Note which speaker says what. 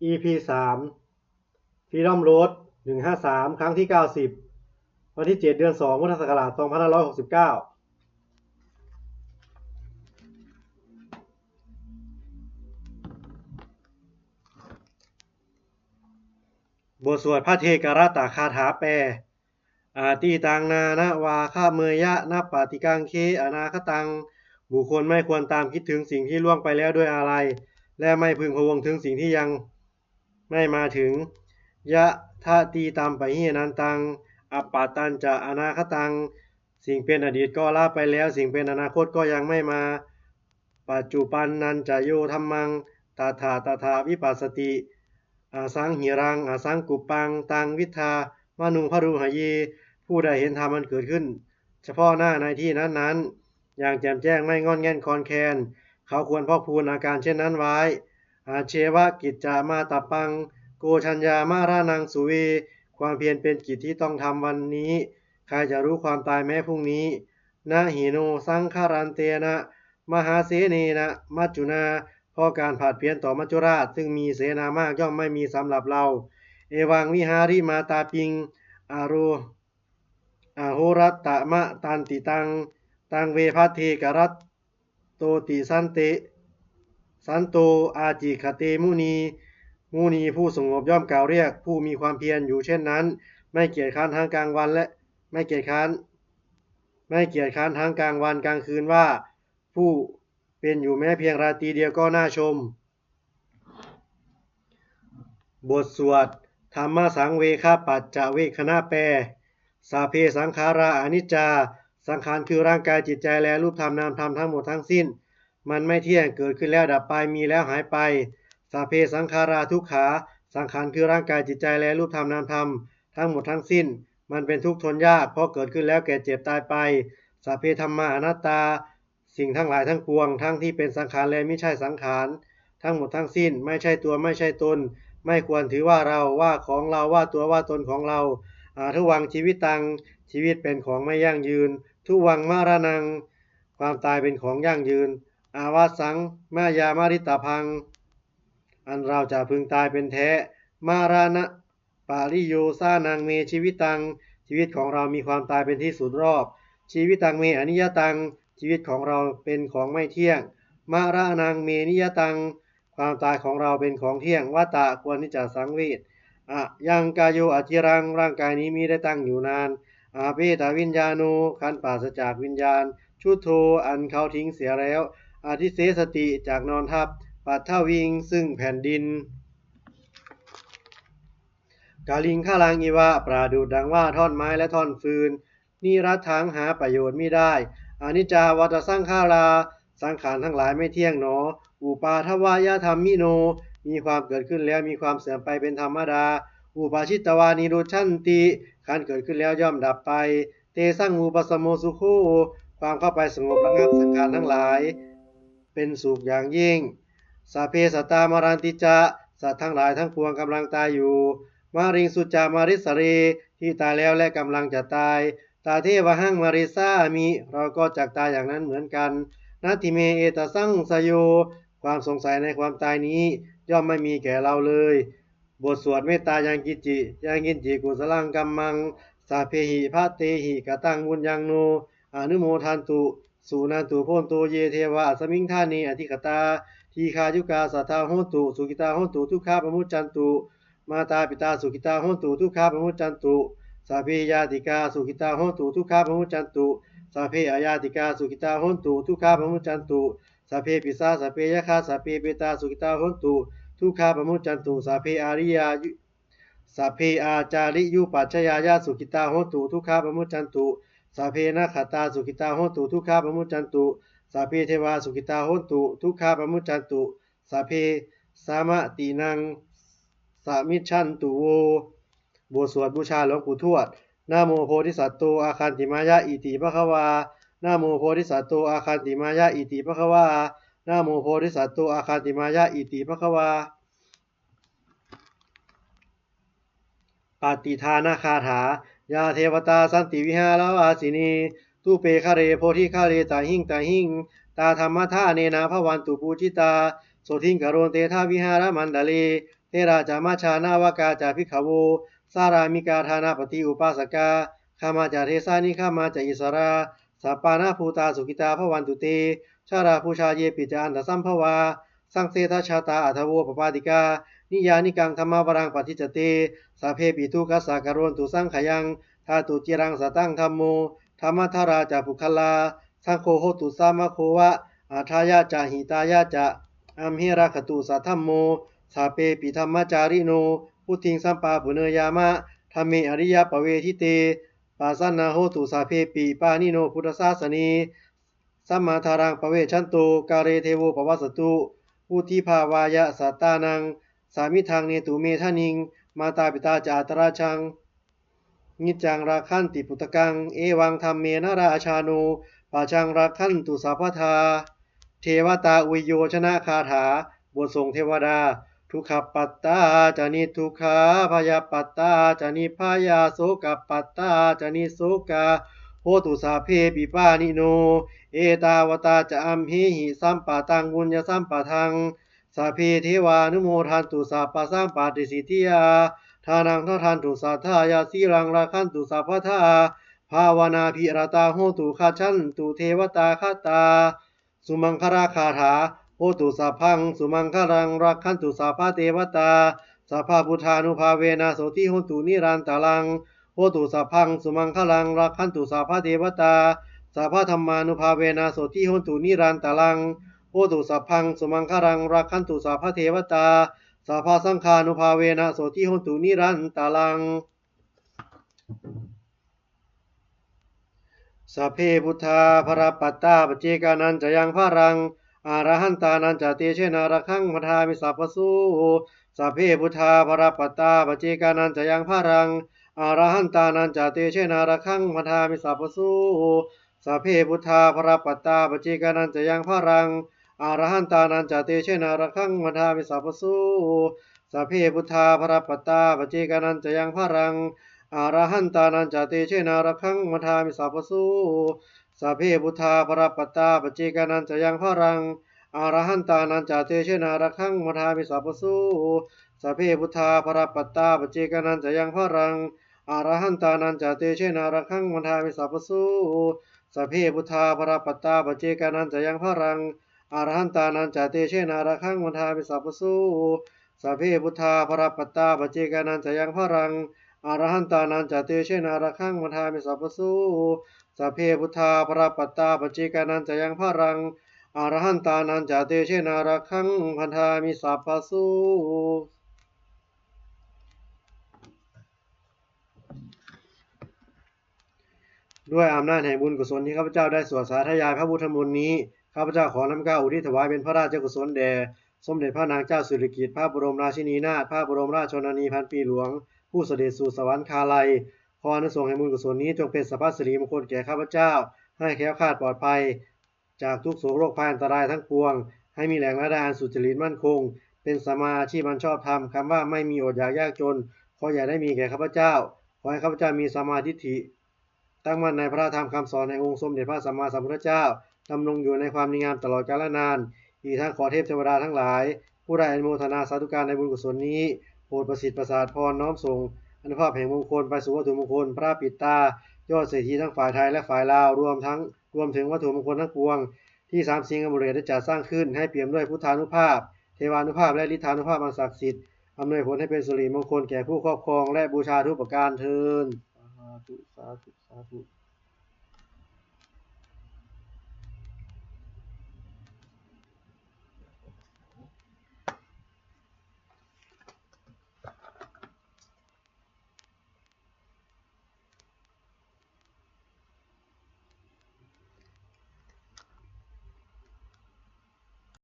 Speaker 1: EP 3 Freedom Road 153ครั้งที่90วันที่7เดือน2พุทธศักราช2569บทสวดพระเทกรตคาถาแปลอาติตังนานะวาข้าเมยะนะปาติกังเคอนาคตังบุคคลไม่ควรตามคิดถึงสิ่งที่ล่วงไปแล้วด้วยอะไรและไม่พึงพะวงถึงสิ่งที่ยังไม่มาถึงยะทะตีตามไปหินันตังอปปาตันจะอนาคตังสิ่งเป็นอดีตก็ละไปแล้วสิ่งเป็นอนาคตก็ยังไม่มาปัจจุบันนันจะโยธัมมังตถาวิปัสสติอาสังหิรังอาสังกุปปังตังวิทามนุพรุหเยผู้ใดเห็นธรรมมันเกิดขึ้นเฉพาะหน้าในที่นั้นๆอย่างแจ่มแจ้งไม่งอนแง่นคอนแคนเขาควรพอกพูนอาการเช่นนั้นไว้อาเชวะกิจจามาตปังโกชัญญามารานังสุเวความเพียรเป็นกิจที่ต้องทำวันนี้ใครจะรู้ความตายแม้พรุ่งนี้นะหิโนสังคารันเตนะมหาเสเนนะมัจจุนาเพราะการผาดเพี้ยนต่อมัจจุราชซึ่งมีเสนามากย่อมไม่มีสำหรับเราเอวังวิหาริมาตาปิงอาโรอาโหรัตตะมะตันติตังเวพัทเทกรัตโตติสันโตอาจิคเตมุนีผู้สงบย่อมกล่าวเรียกผู้มีความเพียรอยู่เช่นนั้นไม่เกียจค้านทั้งกลางวันและไม่เกียจค้านทั้งกลางวันกลางคืนว่าผู้เป็นอยู่แม้เพียงราตรีเดียวก็น่าชมบทสวดธรรมสังเวคปัจจเวคณะแปลสาเพสังขาราอนิจจาสังขารคือร่างกายจิตใจและรูปธรรมนามธรรมทั้งหมดทั้งสิ้นมันไม่เที่ยงเกิดขึ้นแล้วดับไปมีแล้วหายไปสาเพสังขาราทุกขาสังขารคือร่างกายจิตใจและรูปธรรมนามธรรมทั้งหมดทั้งสิ้นมันเป็นทุกข์ทนยากเพราะเกิดขึ้นแล้วแก่เจ็บตายไปสาเพธัมมาอนัตตาสิ่งทั้งหลายทั้งปวงทั้งที่เป็นสังขารและไม่ใช่สังขารทั้งหมดทั้งสิ้นไม่ใช่ตัวไม่ใช่ตนไม่ควรถือว่าเราว่าของเราว่าตัวว่าตนของเราทุวังชีวิตตังชีวิตเป็นของไม่ยั่งยืนทุวังมารนังความตายเป็นของยั่งยืนอาวาสังมายามาริตาพังอันเราจะพึงตายเป็นแท้มารานะปาริโยซานังเมชีวิตตังชีวิตของเรามีความตายเป็นที่สุดรอบชีวิตตังเมอนิยตังชีวิตของเราเป็นของไม่เที่ยงมารานังเมนิยตังความตายของเราเป็นของเที่ยงวัตตะควรที่จะสังเวชยังกายโยอจิรังร่างกายนี้มีได้ตั้งอยู่นานอาเปตาวิญญาโนขันปราศจากวิญญาณชุโธอันเขาทิ้งเสียแล้วอาทิเสสติจากนอนทับปัทถวิงซึ่งแผ่นดินกาลิงข้าลังอีวะปราดูดังว่าท่อนไม้และท่อนฟืนนิรัตถังหาประโยชน์ไม่ได้อนิจจาวัตสังขาราสังขารทั้งหลายไม่เที่ยงหนออุปาทวายธรรมมิโนมีความเกิดขึ้นแล้วมีความเสื่อมไปเป็นธรรมดาอุปาชิตวานิโรชันติการเกิดขึ้นแล้วย่อมดับไปเตสังอุปสมโมสุโคความเข้าไปสงบระงับสังขารทั้งหลายเป็นสุขอย่างยิ่งสัพเพสัตตามารันติจะสัตว์ทั้งหลายทั้งปวงกำลังตายอยู่มาริงสุจามาริสเรที่ตายแล้วและกำลังจะตายตาเทวหังมาริซามิเราก็จักตายอย่างนั้นเหมือนกันนัตถิเมเอตสังสโยความสงสัยในความตายนี้ย่อมไม่มีแก่เราเลยบทสวดเมตตายังกิจิกุสลังกัมมังสาเพหิพระเตหิกตังบุญยังโนอนุโมทันตุสุนันตุโพนโตเยเทวะสมิงธานีอธิกตาทีคายุกาสัทธาโหตุสุกิตาโหตุทุกขาปมุจจันตุมาตาปิตาสุกิตาโหตุทุกขาปมุจจันตุสัพเพยาติกาสุกิตาโหตุทุกขาปมุจจันตุสัพเพอายาติกาสุกิตาโหตุทุกขาปมุจจันตุสัพเพปิสาสัพเพยคาสัพเพเปตาสุกิตาโหตุทุกขาปมุจจันตุสัพเพอาจาริยุปัจจยายาสุกิตาโหตุทุกขาปมุจจันตุสัพเพนะขตาสุกิตาโหตุทุกขาปมุจจันตุสัพเพเทวาสุกิตาโหตุทุกขาปมุจจันตุสัพเพสามะตินังสามิชันตุโวบทสวดบูชาหลวงปู่ทวดนะโมโพธิสัตว์โตอาคันติมายะอิติภควานะโมโพธิสัตว์โตอาคันติมายะอิติภควานะโมโพธิสัตว์โตอาคันติมายะอิติภควาปฏิทานาคาถายาเทวตาสันติวิหารวาสินีตุเปคะเรโพธิคะเรตาหิงตาธรรมทาเนนาภวันตุปูจิตาโสทิงกโรนเตทาวิหารมันดาเลเท ราจามาชานาวกาจาภิกขโวสารามิกาธานาปฏิอุปาสกาข้ามาจาเทสานิข้ามาจาอิสราสัปปานาภูตาสุขิตาภวันตุเตชาราภูชาเยปิจาอันตสัมภวาสังเสทชาตาอัทโวปปาติกานิยานิกังธรรมวรังปฏิจเตสัพเพปิทุกัสสะกโรนตุสังขยังธาตุจิรังสตังธัมโมธรรมทาราจาภุคลาสังโฆโหตุสามะโควะอาทายาจาหิตายาจะอัมเหราคตุสัทธัมโมสาเปปิธรรมจาริโนพุทธิงสัมปาปุเนยามะธรรมเมอริยปเวทิเตปัสสนาโหตุสาเพปิปานิโนพุทธศาสนีสัมมาทารังปเวชันโตกาเรเทโวปวัสสตุอุทิภาวายะสัตตานังสามิทังเนตุเมทานิงมาตาปิตาจาตราชังนิจจังราคันติปุตกังเอวังธรรมเมนราชาโนปาชังราคันตุสัพพทาเทวตาอุยโยชนะคาถาบททรงเทวดาทุกขปัตตาจานิทุกขาพยาปัตตาจานิพยาโสกปัตตาจานิโสกาโหตุสาเพปิปานิโนเอตาวตาจะอัมหิหิสัมปะตังบุญญสัมปะทังสัพเพเทวานุโมทันตุสัพพะสัมปะติสิทธิยาทานังทันตุสัทธายาสีรังราคันตุสัพพทาภาวนาภิรตาโหตุคาชันตุเทวตาคตาสุมังคราคาถาโหตุสัพพังสุมังคลังรักขันตุสัพพะเทวตาสัพพะพุทธานุภาเวนะโสติโหตุนิรันตาลังโหตุสัพพังสุมังคลังรักขันตุสัพพะเทวตาสัพพะธรรมานุภาเวนะโสติโหตุนิรันตาลังโหตุสัพพังสุมังคลังรักขันตุสัพพะเทวตาสัพพะสังฆานุภาเวนะโสติโหตุนิรันตาลังสัพเพพุทธาภรปัตตาปเจกานันจะยังพรังอรหันตานันจะเตเชนาระคังมทามิสัพพสูสัพเพพุทธาภรปัตตาปเจกานันจะยังพรังอรหันตานันจะเตเชนาระคังมทามิสัพพสูสัพเพพุทธาภรปัตตาปเจกานันจะยังพรังอรหันตานันจะเตเชนาระคังมทามิสัพพสูสัพเพพุทธาภรปัตตาปเจกานันจะยังพรังอรหันตานันจะเตเชนาระคังมทามิสัพพสูสัพเพพุทธาภรปัตตาปเจกานันจะยังพรังอรหันตานันจะเตเชนาระคังมทามิสัพพสูสัพเพพุทธาภรปัตตาปเจกานันจะยังพรังอรหันตานันจะเตเชนาระคังมทามิสัพพสูสัพเพพุทธาภรปัตตาปเจกานันจะยังพรังอรหันตานันจะเตเชนาระคังมทามิสัพพสูสัพเพพุทธาภรปัตตาปเจกานันจะยังพรังอรหันตานันจะเตเชนาระคังมทามิสัพพสูสัพเพพุทธาภรปัตตาปเจกานันจะยังพรังอรหันตานันจะเตเชนาระคังมทามิสัพพสูด้วยอำนาจแห่งบุญกุศลที่ข้าพเจ้าได้สวดสาธยายพระพุทธมนต์นี้ข้าพเจ้าขอน้ำเกล้าอุทิศถวายเป็นพระราชกุศลแด่สมเด็จพระนางเจ้าสิริกิติ์พระบรมราชินีนาถพระบรมราชชนนีพันปีหลวงผู้เสด็จสู่สวรรคาลัยขออานิสงส์แห่งบุญกุศลนี้จงเป็นสัพพสิริมงคลแก่ข้าพเจ้าให้แคล้วคลาดปลอดภัยจากทุกโศกโรคภัยอันตรายทั้งปวงให้มีแหล่งรายได้อันสุจริตมั่นคงเป็นสัมมาอาชีพอันชอบธรรมคำว่าไม่มีอดอยากยากจนขออย่าได้มีแก่ข้าพเจ้าขอให้ข้าพเจ้ามีสัมมาทิฏฐิตั้งมั่นในพระธรรมคำสอนในองค์สมเด็จพระสัมมาสัมพุทธเจ้าดำรงอยู่ในความดีงามตลอดกาลนานอีกทั้งขอเทพเทวดาทั้งหลายผู้ได้อนุโมทนาสาธุการในบุญกุศลนี้โปรดประสิทธิ์ประสาทพรน้อมส่งอนุภาพแห่งมงคลไปสู่วัตถุมงคลพระปิตายอดเศรษฐีทั้งฝ่ายไทยและฝ่ายลาวรวมถึงวัตถุมงคลทั้งปวงที่สามสิ่งอมฤตได้จัดสร้างขึ้นให้เปี่ยมด้วยพุทธานุภาพเทวานุภาพและฤทธานุภาพอันศักดิ์สิทธิ์อำนวยผลให้เป็นสิริมงคลแก่ผู้ครอบครองและบูชาทุกประการเทอญสาธุสาธุสาธุ